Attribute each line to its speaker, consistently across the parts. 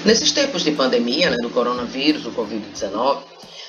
Speaker 1: Nesses tempos de pandemia, né, do coronavírus, do Covid-19,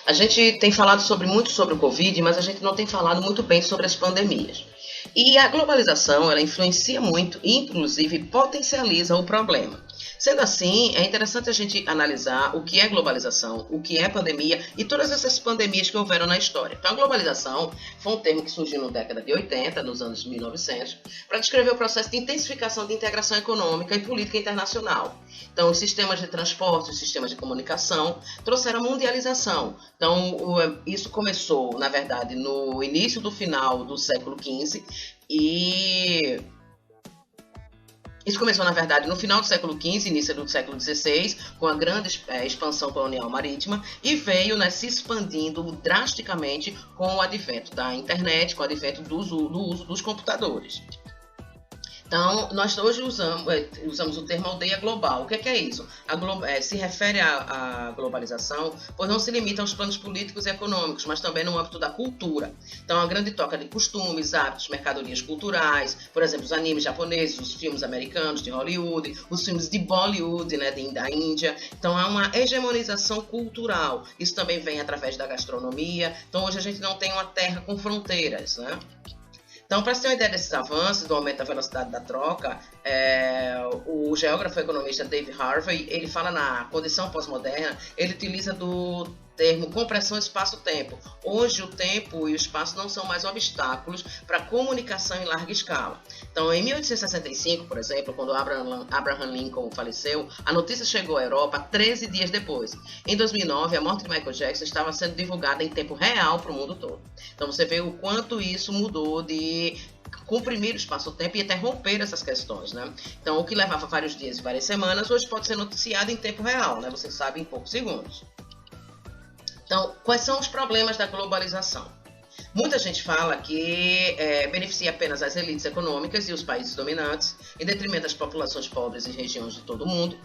Speaker 1: a gente tem falado muito sobre o Covid, mas a gente não tem falado muito bem sobre as pandemias. E a globalização, ela influencia muito e, inclusive, potencializa o problema. Sendo assim, é interessante a gente analisar o que é globalização, o que é pandemia e todas essas pandemias que houveram na história. Então, a globalização foi um termo que surgiu na década de 80, nos anos 1900, para descrever o processo de intensificação de integração econômica e política internacional. Então, os sistemas de transporte, os sistemas de comunicação trouxeram a mundialização. Então, isso começou, na verdade, no início do final do século XV e isso começou, na verdade, no final do século XV, início do século XVI, com a grande expansão colonial marítima, e veio, né, se expandindo drasticamente com o advento da internet, com o advento do uso dos computadores. Então, nós hoje usamos o termo aldeia global. O que é isso? Se refere à globalização, pois não se limita aos planos políticos e econômicos, mas também no âmbito da cultura. Então, a grande troca de costumes, hábitos, mercadorias culturais, por exemplo, os animes japoneses, os filmes americanos de Hollywood, os filmes de Bollywood, né, da Índia. Então, há uma hegemonização cultural. Isso também vem através da gastronomia. Então, hoje a gente não tem uma terra com fronteiras, né? Então, para ter uma ideia desses avanços, do aumento da velocidade da troca, o geógrafo e economista David Harvey, ele fala na condição pós-moderna, ele utiliza do termo compressão espaço-tempo. Hoje o tempo e o espaço não são mais obstáculos para a comunicação em larga escala. Então, em 1865, por exemplo, quando Abraham Lincoln faleceu, a notícia chegou à Europa 13 dias depois. Em 2009, a morte de Michael Jackson estava sendo divulgada em tempo real para o mundo todo. Então, você vê o quanto isso mudou de comprimir o espaço-tempo e até romper essas questões, né? Então, o que levava vários dias e várias semanas, hoje pode ser noticiado em tempo real, né? Você sabe em poucos segundos. Então, quais são os problemas da globalização? Muita gente fala que beneficia apenas as elites econômicas e os países dominantes, em detrimento das populações pobres e regiões de todo o mundo.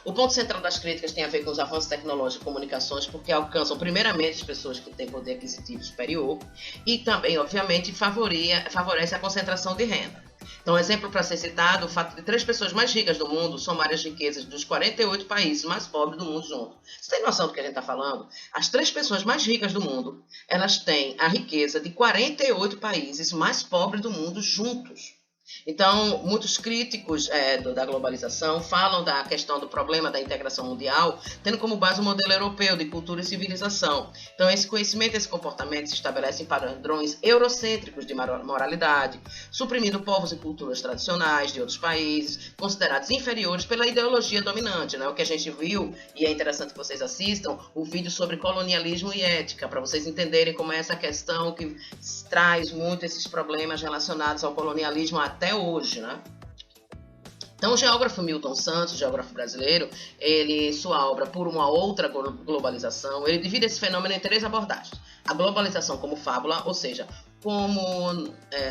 Speaker 1: O ponto central das críticas tem a ver com os avanços tecnológicos e comunicações, porque alcançam primeiramente as pessoas que têm poder aquisitivo superior e também, obviamente, favorece a concentração de renda. Então, exemplo para ser citado, o fato de 3 pessoas mais ricas do mundo somarem as riquezas dos 48 países mais pobres do mundo juntos. Você tem noção do que a gente está falando? As 3 pessoas mais ricas do mundo, elas têm a riqueza de 48 países mais pobres do mundo juntos. Então, muitos críticos da globalização falam da questão do problema da integração mundial, tendo como base o modelo europeu de cultura e civilização. Então, esse conhecimento e esse comportamento se estabelecem padrões eurocêntricos de moralidade, suprimindo povos e culturas tradicionais de outros países, considerados inferiores pela ideologia dominante, né? O que a gente viu, e é interessante que vocês assistam, o vídeo sobre colonialismo e ética, para vocês entenderem como é essa questão que traz muito esses problemas relacionados ao colonialismo até hoje, né? Então, o geógrafo Milton Santos, geógrafo brasileiro, sua obra Por uma Outra Globalização, ele divide esse fenômeno em 3 abordagens. A globalização como fábula, ou seja, como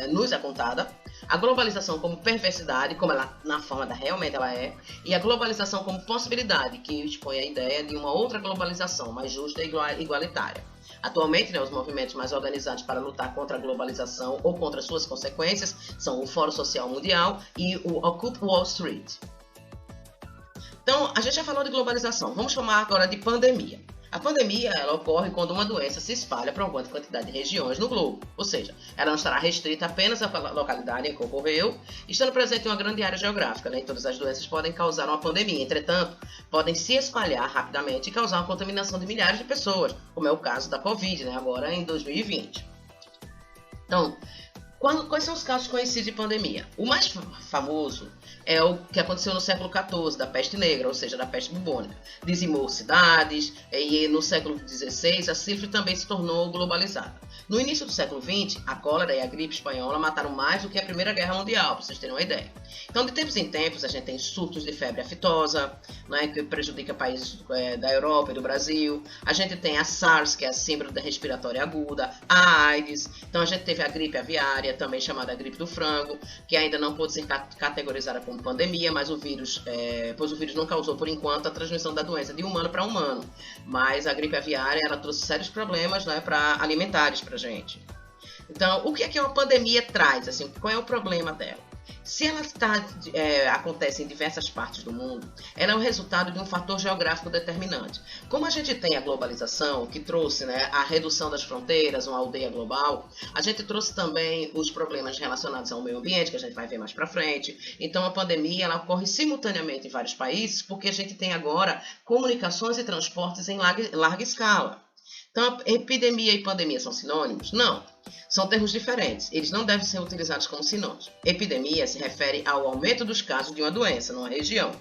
Speaker 1: nos é contada, a globalização como perversidade, como ela na forma da realmente ela é, e a globalização como possibilidade, que expõe a ideia de uma outra globalização mais justa e igualitária. Atualmente, os movimentos mais organizados para lutar contra a globalização ou contra suas consequências são o Fórum Social Mundial e o Occupy Wall Street. Então, a gente já falou de globalização, vamos falar agora de pandemia. A pandemia ela ocorre quando uma doença se espalha para uma grande quantidade de regiões no globo, ou seja, ela não estará restrita apenas à localidade em que ocorreu, estando presente em uma grande área geográfica. Nem todas as doenças podem causar uma pandemia, entretanto, podem se espalhar rapidamente e causar uma contaminação de milhares de pessoas, como é o caso da Covid, agora em 2020. Então, quais são os casos conhecidos de pandemia? O mais famoso é o que aconteceu no século XIV, da peste negra, ou seja, da peste bubônica. Dizimou cidades e no século XVI a sífilis também se tornou globalizada. No início do século XX, a cólera e a gripe espanhola mataram mais do que a Primeira Guerra Mundial, para vocês terem uma ideia. Então, de tempos em tempos, a gente tem surtos de febre aftosa, que prejudica países da Europa e do Brasil. A gente tem a SARS, que é a síndrome respiratória aguda, a AIDS. Então, a gente teve a gripe aviária, também chamada gripe do frango, que ainda não pôde ser categorizada como pandemia, mas pois o vírus não causou, por enquanto, a transmissão da doença de humano para humano. Mas a gripe aviária, ela trouxe sérios problemas alimentares para a gente. Então, o que é que uma pandemia traz? Qual é o problema dela? Se ela acontece em diversas partes do mundo, ela é o resultado de um fator geográfico determinante. Como a gente tem a globalização, que trouxe, né, a redução das fronteiras, uma aldeia global, a gente trouxe também os problemas relacionados ao meio ambiente, que a gente vai ver mais para frente. Então, a pandemia ela ocorre simultaneamente em vários países, porque a gente tem agora comunicações e transportes em larga escala. Então, epidemia e pandemia são sinônimos? Não. São termos diferentes. Eles não devem ser utilizados como sinônimos. Epidemia se refere ao aumento dos casos de uma doença numa região,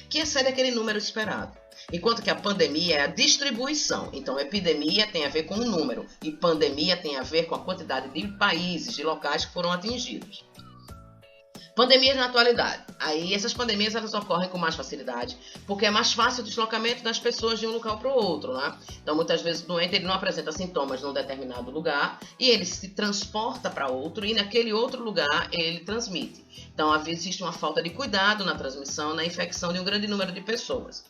Speaker 1: que excede aquele número esperado. Enquanto que a pandemia é a distribuição. Então, epidemia tem a ver com o número e pandemia tem a ver com a quantidade de países, de locais que foram atingidos. Pandemias na atualidade. Aí essas pandemias elas ocorrem com mais facilidade, porque é mais fácil o deslocamento das pessoas de um local para o outro, né? Então muitas vezes o doente ele não apresenta sintomas num determinado lugar e ele se transporta para outro e naquele outro lugar ele transmite. Então às vezes existe uma falta de cuidado na transmissão, na infecção de um grande número de pessoas.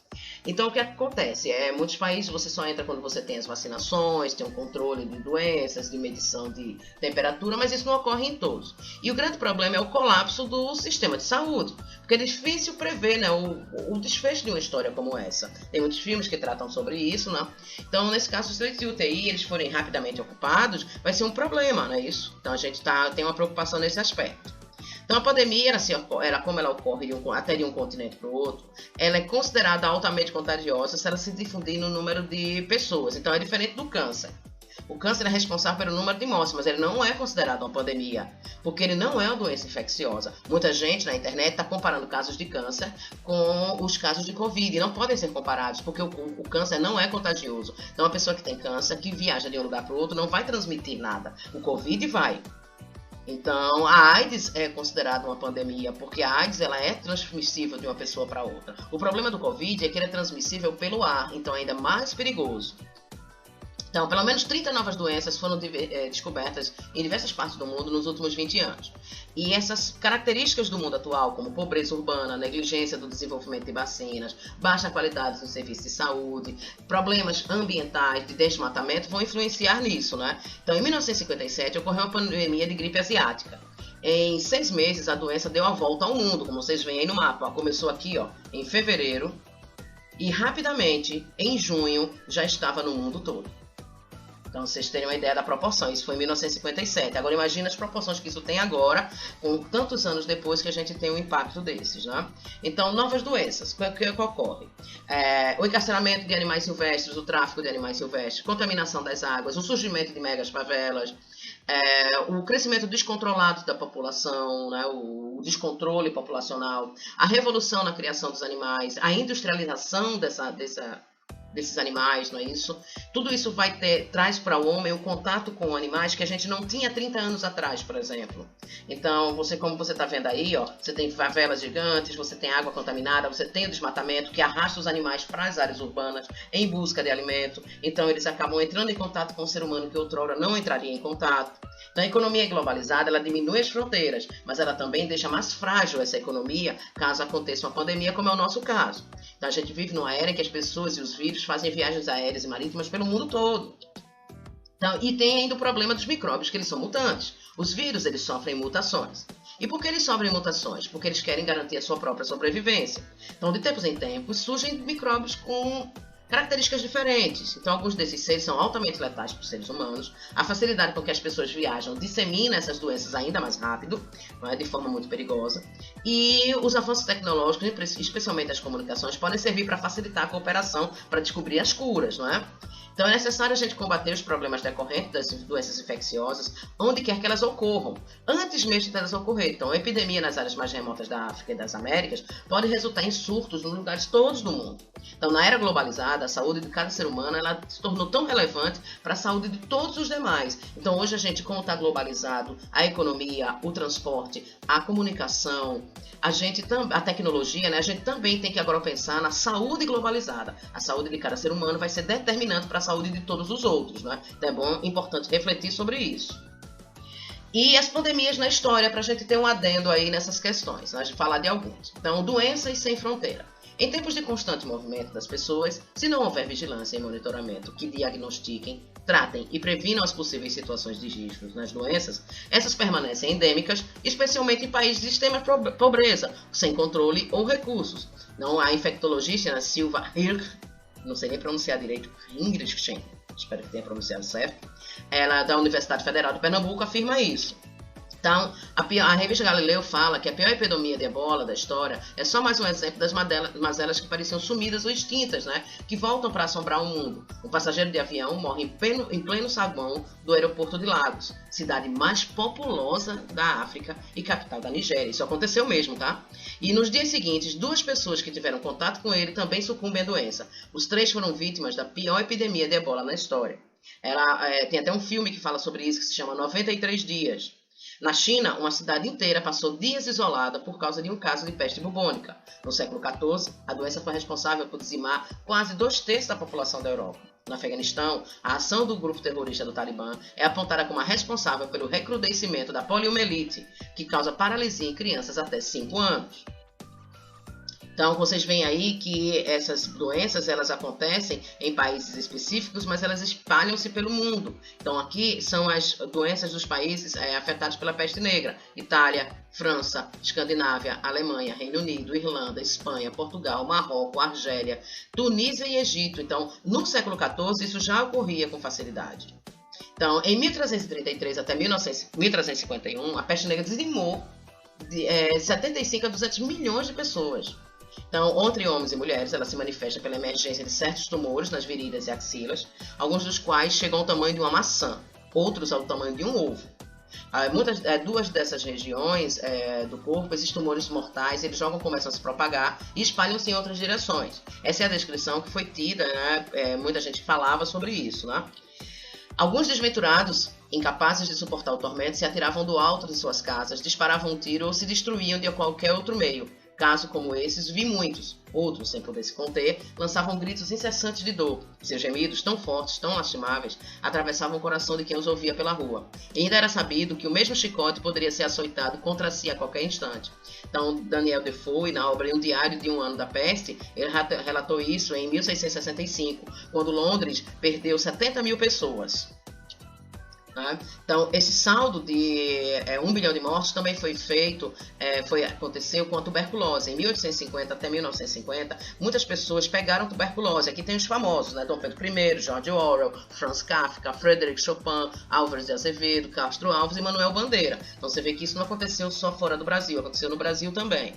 Speaker 1: Então o que acontece? Muitos países você só entra quando você tem as vacinações, tem um controle de doenças, de medição de temperatura, mas isso não ocorre em todos. E o grande problema é o colapso do sistema de saúde, porque é difícil prever, né, o desfecho de uma história como essa. Tem muitos filmes que tratam sobre isso, né? Então nesse caso, se os leitos de UTI eles forem rapidamente ocupados, vai ser um problema, não é isso? Então a gente tem uma preocupação nesse aspecto. Então a pandemia, como ela ocorre até de um continente para o outro, ela é considerada altamente contagiosa se ela se difundir no número de pessoas. Então é diferente do câncer. O câncer é responsável pelo número de mortes, mas ele não é considerado uma pandemia, porque ele não é uma doença infecciosa. Muita gente na internet está comparando casos de câncer com os casos de Covid, e não podem ser comparados, porque o câncer não é contagioso. Então, uma pessoa que tem câncer, que viaja de um lugar para o outro, não vai transmitir nada. O Covid vai. Então, a AIDS é considerada uma pandemia, porque a AIDS ela é transmissível de uma pessoa para outra. O problema do Covid é que ele é transmissível pelo ar, então é ainda mais perigoso. Então, pelo menos 30 novas doenças foram descobertas em diversas partes do mundo nos últimos 20 anos. E essas características do mundo atual, como pobreza urbana, negligência do desenvolvimento de vacinas, baixa qualidade dos serviços de saúde, problemas ambientais, de desmatamento, vão influenciar nisso, né? Então, em 1957, ocorreu uma pandemia de gripe asiática. Em 6 meses, a doença deu a volta ao mundo, como vocês veem aí no mapa. Começou aqui, em fevereiro, e rapidamente, em junho, já estava no mundo todo. Então, vocês terem uma ideia da proporção. Isso foi em 1957. Agora, imagina as proporções que isso tem agora, com tantos anos depois que a gente tem um impacto desses, né? Então, novas doenças. O que ocorre? O encarceramento de animais silvestres, o tráfico de animais silvestres, contaminação das águas, o surgimento de megas favelas, o crescimento descontrolado da população, né? O descontrole populacional, a revolução na criação dos animais, a industrialização desses animais, não é isso? Tudo isso traz para o homem o contato com animais que a gente não tinha 30 anos atrás, por exemplo. Então, como você está vendo aí, você tem favelas gigantes, você tem água contaminada, você tem o desmatamento que arrasta os animais para as áreas urbanas em busca de alimento. Então, eles acabam entrando em contato com o ser humano que outrora não entraria em contato. Então, a economia globalizada, ela diminui as fronteiras, mas ela também deixa mais frágil essa economia caso aconteça uma pandemia, como é o nosso caso. Então, a gente vive numa era em que as pessoas e os vírus fazem viagens aéreas e marítimas pelo mundo todo. Então, e tem ainda o problema dos micróbios, que eles são mutantes. Os vírus, eles sofrem mutações. E por que eles sofrem mutações? Porque eles querem garantir a sua própria sobrevivência. Então, de tempos em tempos, surgem micróbios com características diferentes. Então, alguns desses seres são altamente letais para os seres humanos. A facilidade com que as pessoas viajam dissemina essas doenças ainda mais rápido, não é? De forma muito perigosa. E os avanços tecnológicos, especialmente as comunicações, podem servir para facilitar a cooperação para descobrir as curas, não é? Então é necessário a gente combater os problemas decorrentes das doenças infecciosas onde quer que elas ocorram, antes mesmo de elas ocorrerem. Então a epidemia nas áreas mais remotas da África e das Américas pode resultar em surtos nos lugares todos do mundo. Então na era globalizada, a saúde de cada ser humano ela se tornou tão relevante para a saúde de todos os demais. Então hoje a gente, como está globalizado, a economia, o transporte, a comunicação, a tecnologia, né? A gente também tem que agora pensar na saúde globalizada. A saúde de cada ser humano vai ser determinante para a saúde de todos os outros, né? Então é importante refletir sobre isso. E as pandemias na história, para a gente ter um adendo aí nessas questões, né? A gente falar de alguns. Então, doenças sem fronteira. Em tempos de constante movimento das pessoas, se não houver vigilância e monitoramento que diagnostiquem, tratem e previnam as possíveis situações de risco nas doenças, essas permanecem endêmicas, especialmente em países de extrema pobreza, sem controle ou recursos. Não há infectologista na Silva Hirsch, não sei nem pronunciar direito, Ingridchen, espero que tenha pronunciado certo, ela da Universidade Federal de Pernambuco afirma isso. Então, a revista Galileu fala que a pior epidemia de ebola da história é só mais um exemplo das mazelas que pareciam sumidas ou extintas, né? Que voltam para assombrar o mundo. Um passageiro de avião morre em pleno saguão do aeroporto de Lagos, cidade mais populosa da África e capital da Nigéria. Isso aconteceu mesmo, tá? E nos dias seguintes, 2 pessoas que tiveram contato com ele também sucumbem à doença. Os 3 foram vítimas da pior epidemia de ebola na história. Tem até um filme que fala sobre isso, que se chama 93 Dias. Na China, uma cidade inteira passou dias isolada por causa de um caso de peste bubônica. No século XIV, a doença foi responsável por dizimar quase 2/3 da população da Europa. No Afeganistão, a ação do grupo terrorista do Talibã é apontada como a responsável pelo recrudescimento da poliomielite, que causa paralisia em crianças até 5 anos. Então, vocês veem aí que essas doenças, elas acontecem em países específicos, mas elas espalham-se pelo mundo. Então, aqui são as doenças dos países afetados pela peste negra. Itália, França, Escandinávia, Alemanha, Reino Unido, Irlanda, Espanha, Portugal, Marrocos, Argélia, Tunísia e Egito. Então, no século XIV, isso já ocorria com facilidade. Então, em 1333 até 1351, a peste negra dizimou de 75 a 200 milhões de pessoas. Então, entre homens e mulheres, ela se manifesta pela emergência de certos tumores nas virilhas e axilas, alguns dos quais chegam ao tamanho de uma maçã, outros ao tamanho de um ovo. Duas dessas regiões do corpo, esses tumores mortais, eles logo começam a se propagar e espalham-se em outras direções. Essa é a descrição que foi tida, né? Muita gente falava sobre isso, né? Alguns desventurados, incapazes de suportar o tormento, se atiravam do alto de suas casas, disparavam um tiro ou se destruíam de qualquer outro meio. Casos como esses, vi muitos. Outros, sem poder se conter, lançavam gritos incessantes de dor. Seus gemidos, tão fortes, tão lastimáveis, atravessavam o coração de quem os ouvia pela rua. E ainda era sabido que o mesmo chicote poderia ser açoitado contra si a qualquer instante. Então, Daniel Defoe, na obra Um Diário de um Ano da Peste, ele relatou isso em 1665, quando Londres perdeu 70 mil pessoas. Então, esse saldo de 1 bilhão de mortes também foi aconteceu com a tuberculose. Em 1850 até 1950, muitas pessoas pegaram tuberculose. Aqui tem os famosos, né? Dom Pedro I, George Orwell, Franz Kafka, Frederic Chopin, Álvares de Azevedo, Castro Alves e Manuel Bandeira. Então, você vê que isso não aconteceu só fora do Brasil, aconteceu no Brasil também.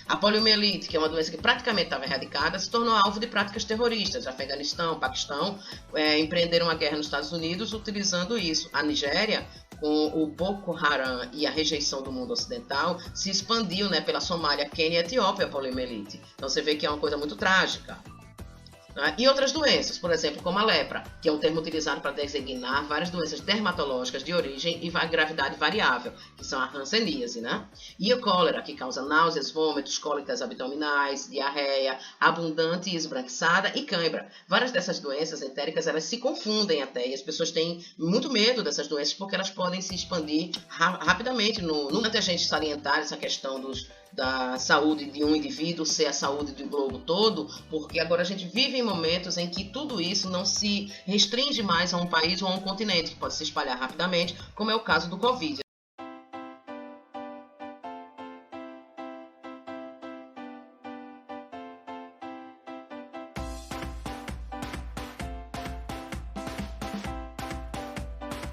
Speaker 1: A poliomielite, que é uma doença que praticamente estava erradicada, se tornou alvo de práticas terroristas. Afeganistão, Paquistão empreenderam a guerra nos Estados Unidos utilizando isso. A Nigéria, com o Boko Haram e a rejeição do mundo ocidental, se expandiu, né, pela Somália, Quênia e Etiópia a poliomielite. Então você vê que é uma coisa muito trágica. E outras doenças, por exemplo, como a lepra, que é um termo utilizado para designar várias doenças dermatológicas de origem e gravidade variável, que são a hanseníase, né? E a cólera, que causa náuseas, vômitos, cólicas abdominais, diarreia, abundante e esbranquiçada e cãibra. Várias dessas doenças entéricas, elas se confundem até, e as pessoas têm muito medo dessas doenças porque elas podem se expandir rapidamente. Não a gente salientar essa questão da saúde de um indivíduo ser a saúde do globo todo, porque agora a gente vive em momentos em que tudo isso não se restringe mais a um país ou a um continente, que pode se espalhar rapidamente, como é o caso do Covid.